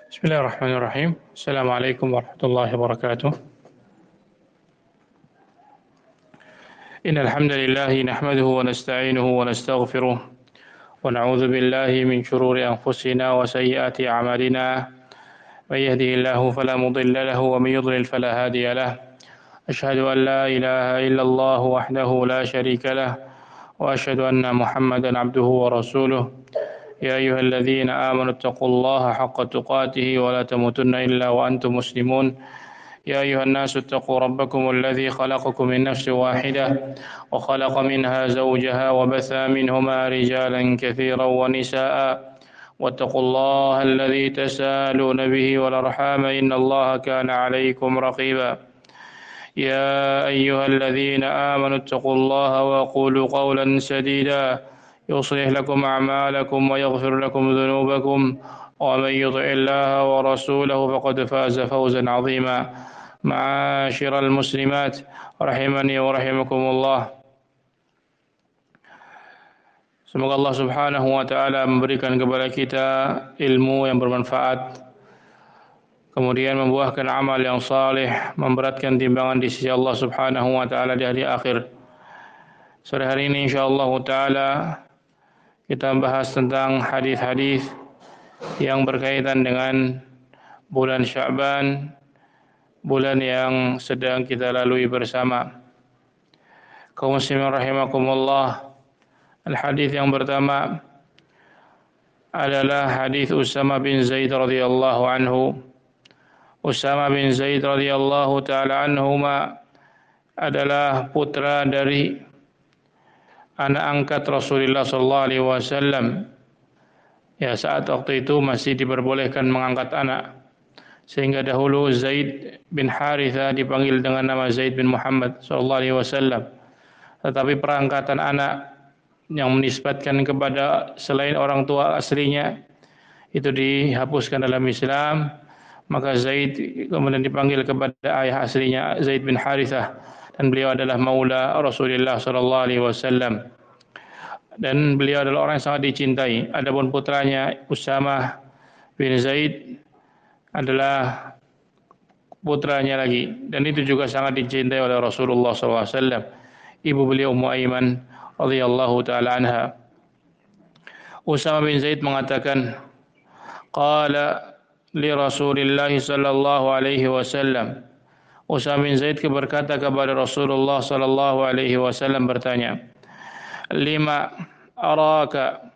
بسم الله الرحمن الرحيم. السلام عليكم ورحمة الله وبركاته. إن الحمد لله نحمده ونستعينه ونستغفره ونعوذ بالله من شرور أنفسنا وسيئات أعمالنا. من يهده الله فلا مضل له ومن يضلل فلا هادي له. أشهد أن لا إله إلا الله وحده لا شريك له وأشهد أن محمدا عبده ورسوله. يا أيها الذين آمنوا اتقوا الله حق تقاته ولا تموتن إلا وأنتم مسلمون. يا أيها الناس اتقوا ربكم الذي خلقكم من نفس واحدة وخلق منها زوجها وبث منهما رجالا كثيرا ونساء واتقوا الله الذي تساءلون به والأرحام إن الله كان عليكم رقيبا. يا أيها الذين آمنوا اتقوا الله وقولوا قولا سديدا يصلح لكم أعمالكم ويغفر لكم ذنوبكم ومن يطع الله ورسوله فقد فاز فوزا عظيما. معاشر المسلمات rahimani wa rahimakumullah. Semoga Allah Subhanahu wa taala memberikan kepada kita ilmu yang bermanfaat, kemudian membuahkan amal yang saleh, memberatkan timbangan di sisi Allah Subhanahu wa taala di hari akhir. Sore hari ini insyaallah taala kita bahas tentang hadis-hadis yang berkaitan dengan bulan Sya'ban, bulan yang sedang kita lalui bersama. Kaum muslimin rahimakumullah. Al-hadis yang pertama adalah hadis Usama bin Zaid radhiyallahu anhu. Usama bin Zaid radhiyallahu taala anhuma adalah putra dari anak angkat Rasulullah sallallahu alaihi wasallam. Ya, saat waktu itu masih diperbolehkan mengangkat anak. Sehingga dahulu Zaid bin Haritha dipanggil dengan nama Zaid bin Muhammad sallallahu alaihi wasallam. Tetapi perangkatan anak yang menisbatkan kepada selain orang tua aslinya itu dihapuskan dalam Islam, maka Zaid kemudian dipanggil kepada ayah aslinya Zaid bin Harithah, dan beliau adalah maula Rasulullah sallallahu alaihi wasallam. Dan beliau adalah orang yang sangat dicintai. Adapun putranya Usama bin Zaid adalah putranya lagi, dan itu juga sangat dicintai oleh Rasulullah sallallahu alaihi wasallam. Ibu beliau Ummu Aiman radhiyallahu taala anha. Usama bin Zaid mengatakan, qala li Rasulillah sallallahu alaihi wasallam. Usama bin Zaid berkata kepada Rasulullah sallallahu alaihi wasallam, bertanya, lima araka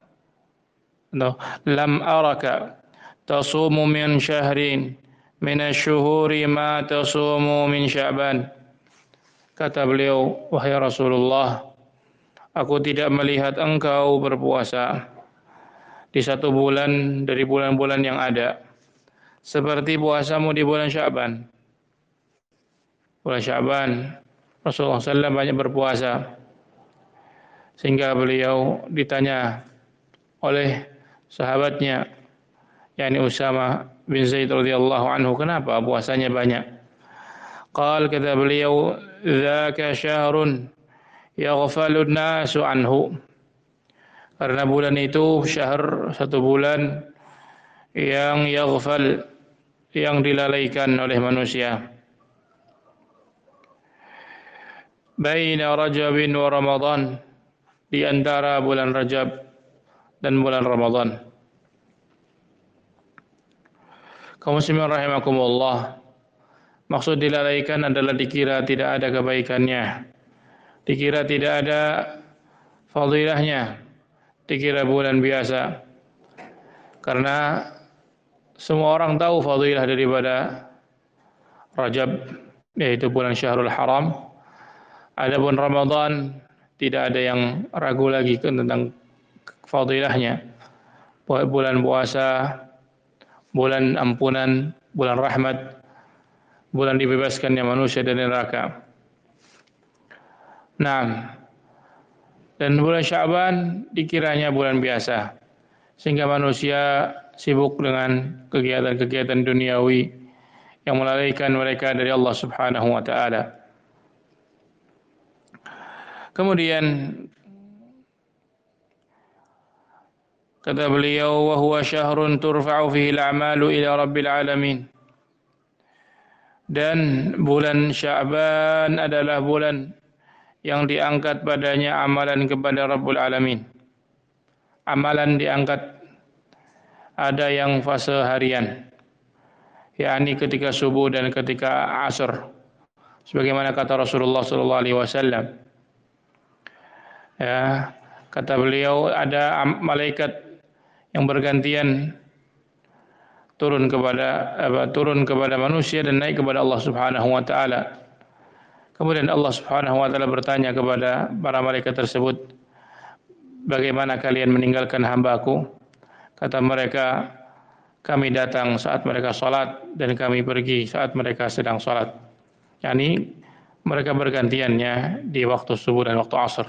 lam araka tasumu min syahrin min asy-syuhuri ma tasumu min Sya'ban. Kata beliau, wahai Rasulullah, aku tidak melihat engkau berpuasa di satu bulan dari bulan-bulan yang ada seperti puasamu di bulan Sya'ban. Bulan Sya'ban Rasulullah SAW banyak berpuasa, sehingga beliau ditanya oleh sahabatnya, yakni Usama bin Zaid radhiyallahu anhu, kenapa puasanya banyak? Qal, kata beliau, dzaka syahrun yaghfalun nasu anhu. Karena bulan itu syahr, satu bulan yang yaghfal, yang dilalaikan oleh manusia. Baina Rajabin wa Ramadan, di antara bulan Rajab dan bulan Ramadan. Kaum muslimin rahimakumullah, maksud dilalaikan adalah dikira tidak ada kebaikannya, dikira tidak ada fadilahnya, dikira bulan biasa. Karena semua orang tahu fadilah daripada Rajab, yaitu bulan Syahrul Haram. Adapun Ramadan tidak ada yang ragu lagi tentang fadilahnya. Bulan puasa, bulan ampunan, bulan rahmat, bulan dibebaskannya manusia dari neraka. Nah, dan bulan Sya'ban dikiranya bulan biasa, sehingga manusia sibuk dengan kegiatan-kegiatan duniawi yang melalaikan mereka dari Allah Subhanahu wa taala. Kemudian Kata beliau, wa huwa syahrun turfa'u fihi al-a'malu ila rabbil alamin. Dan bulan Sya'ban adalah bulan yang diangkat padanya amalan kepada Rabbul Alamin. Amalan diangkat, ada yang fase harian, yakni ketika subuh dan ketika asar, sebagaimana kata Rasulullah sallallahu alaihi wasallam. Ya, kata beliau, ada malaikat yang bergantian turun kepada manusia dan naik kepada Allah Subhanahu wa taala. Kemudian Allah Subhanahu wa taala bertanya kepada para malaikat tersebut, "Bagaimana kalian meninggalkan hamba-Ku?" Kata mereka, "Kami datang saat mereka salat dan kami pergi saat mereka sedang salat." Yani mereka bergantiannya di waktu subuh dan waktu asar.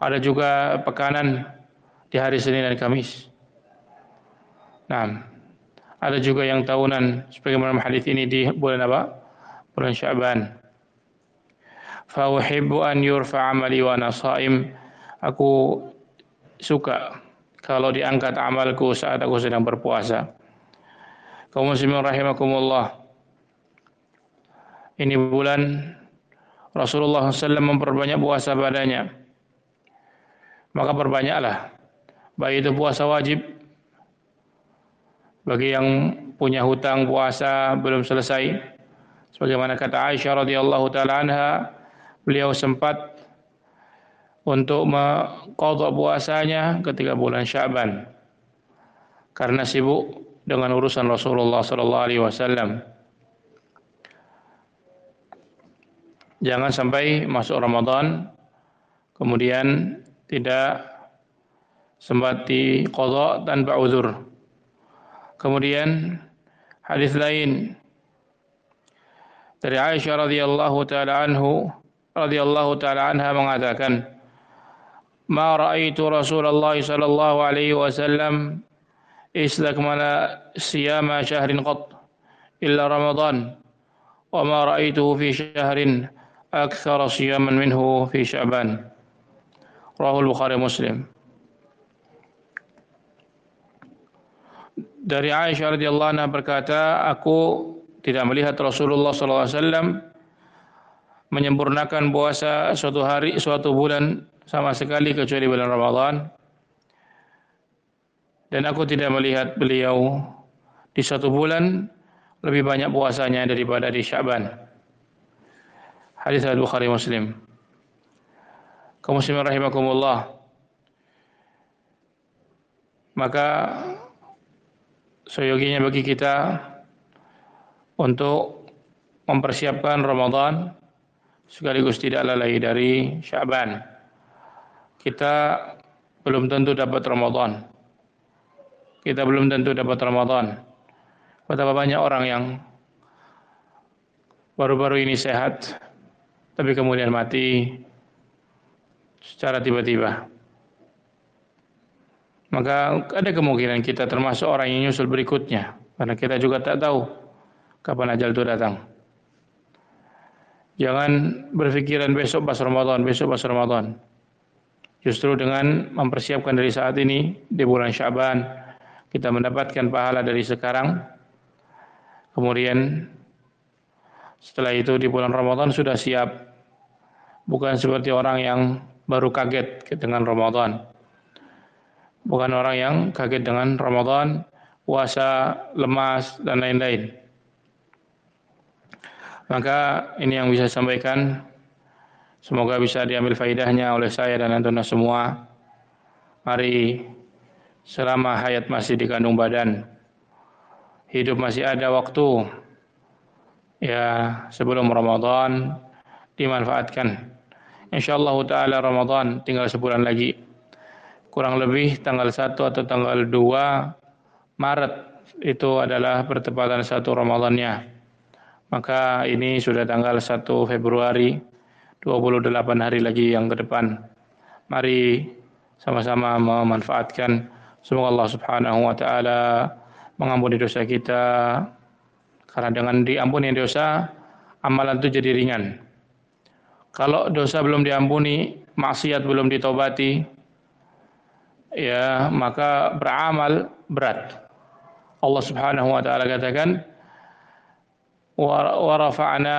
Ada juga pekanan di hari Senin dan Kamis. Nah, ada juga yang tahunan, sebagaimana hadis ini di bulan apa? Bulan Sya'ban. Fa uhibbu an yurfa 'amali wa ana sha'im. Aku suka kalau diangkat amalku saat aku sedang berpuasa. Kaum muslimin rahimakumullah. Ini bulan Rasulullah SAW memperbanyak puasa padanya. Maka perbanyaklah. Baik itu puasa wajib, bagi yang punya hutang puasa belum selesai, sebagaimana kata Aisyah radhiyallahu taala anha, beliau sempat untuk mengqadha puasanya ketika bulan Sya'ban karena sibuk dengan urusan Rasulullah sallallahu alaihi wasallam. Jangan sampai masuk Ramadan kemudian tidak sempat diqadha tanpa uzur. Kemudian hadis lain dari Aisyah radhiyallahu taala anha mengatakan, "Ma ra'aitu Rasulullah sallallahu alaihi wasallam istakmala siyama syahrin qat illa Ramadan, wa ma ra'aituhu fi syahrin aktsara siyaman minhu fi Sya'ban." Rahul Bukhari Muslim. Dari Aisyah radhiyallahu anha berkata, aku tidak melihat Rasulullah sallallahu alaihi wasallam menyempurnakan puasa suatu bulan sama sekali kecuali bulan Ramadan. Dan aku tidak melihat beliau di suatu bulan lebih banyak puasanya daripada di Sya'ban. Hadis Al-Bukhari Muslim. Kaum muslimin rahimakumullah. Maka seyogianya bagi kita untuk mempersiapkan Ramadan sekaligus tidak lalai dari Sya'ban. Kita belum tentu dapat Ramadan. Betapa banyak orang yang baru-baru ini sehat tapi kemudian mati secara tiba-tiba. Maka ada kemungkinan kita termasuk orang yang nyusul berikutnya, karena kita juga tak tahu kapan ajal itu datang. Jangan berpikiran besok pas Ramadan. Justru dengan mempersiapkan dari saat ini di bulan Sya'ban, kita mendapatkan pahala dari sekarang. Kemudian setelah itu di bulan Ramadan sudah siap. Bukan seperti orang yang baru kaget dengan Ramadan. Bukan orang yang kaget dengan Ramadan, puasa, lemas, dan lain-lain. Maka ini yang bisa saya sampaikan. Semoga bisa diambil faidahnya oleh saya dan antum semua. Mari selama hayat masih dikandung badan, hidup masih ada waktu, ya sebelum Ramadan dimanfaatkan. InsyaAllah ta'ala Ramadan tinggal sebulan lagi. Kurang lebih tanggal 1 atau tanggal 2 Maret itu adalah bertepatan 1 Ramadannya. Maka ini sudah tanggal 1 Februari, 28 hari lagi yang ke depan. Mari sama-sama memanfaatkan. Semoga Allah Subhanahu wa taala mengampuni dosa kita. Karena dengan diampuni dosa, amalan itu jadi ringan. Kalau dosa belum diampuni, maksiat belum ditobati, ya maka beramal berat. Allah Subhanahu wa taala katakan wa rafa'na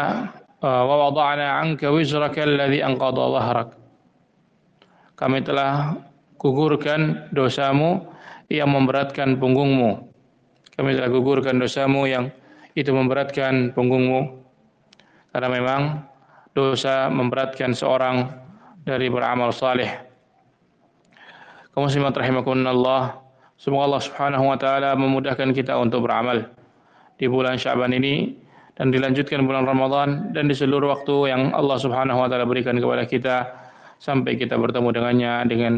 wa wada'na 'anka wizraka alladhi anqadha dhahrak. Kami telah gugurkan dosamu yang memberatkan punggungmu. Kami telah gugurkan dosamu yang itu memberatkan punggungmu. Karena memang dosa memberatkan seorang dari beramal saleh. Kaum muslimat rahimakumullah, semoga Allah Subhanahu wa taala memudahkan kita untuk beramal di bulan Sya'ban ini dan dilanjutkan bulan Ramadan dan di seluruh waktu yang Allah Subhanahu wa taala berikan kepada kita sampai kita bertemu dengannya dengan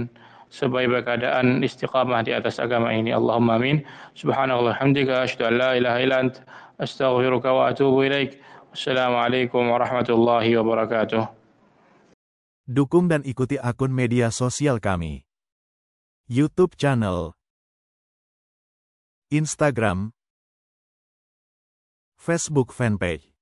sebaik-baik keadaan istiqamah di atas agama ini. Allahumma amin. Subhanallah hamdika asyhadu an la ilaha illa ant astaghfiruka wa atubu ilaik. Wassalamualaikum warahmatullahi wabarakatuh. Dukung dan ikuti akun media sosial kami. YouTube channel, Instagram, Facebook fanpage.